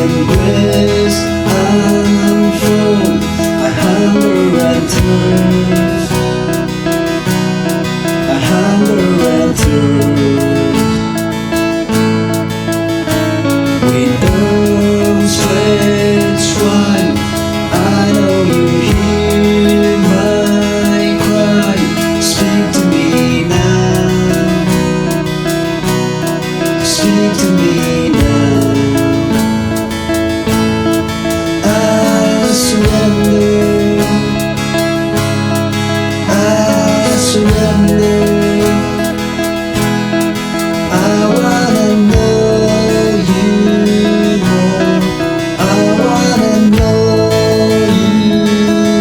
embrace unfold. I hunger and thirst. I hunger and thirst. We earn sweat, strife. I know you hear my cry. Speak to me now. Speak to me now. I surrender. I surrender. I wanna know you more. I wanna know you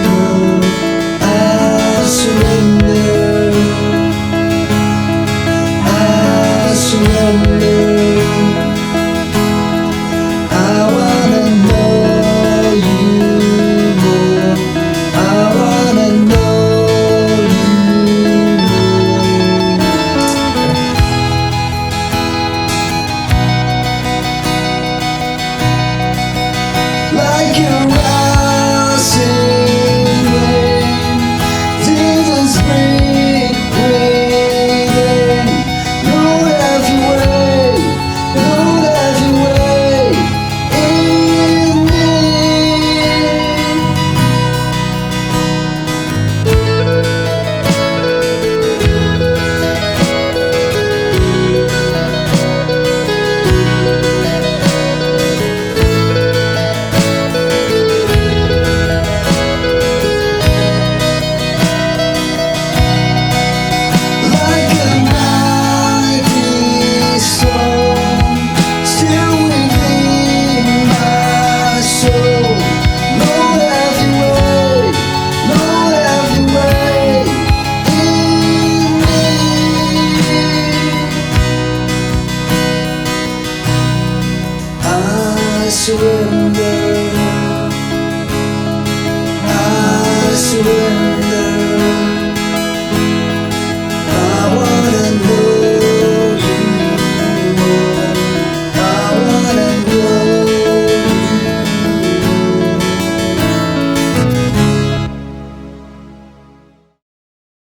more. I surrender. I surrender. I wanna know you more. I wanna know you more. Like a rising rain, Jesus bring rain. Lord, have your way, Lord, have your way in me. Like a mighty storm, still within my soul. Lord, have your way, Lord, have your way in me. I surrender. I surrender.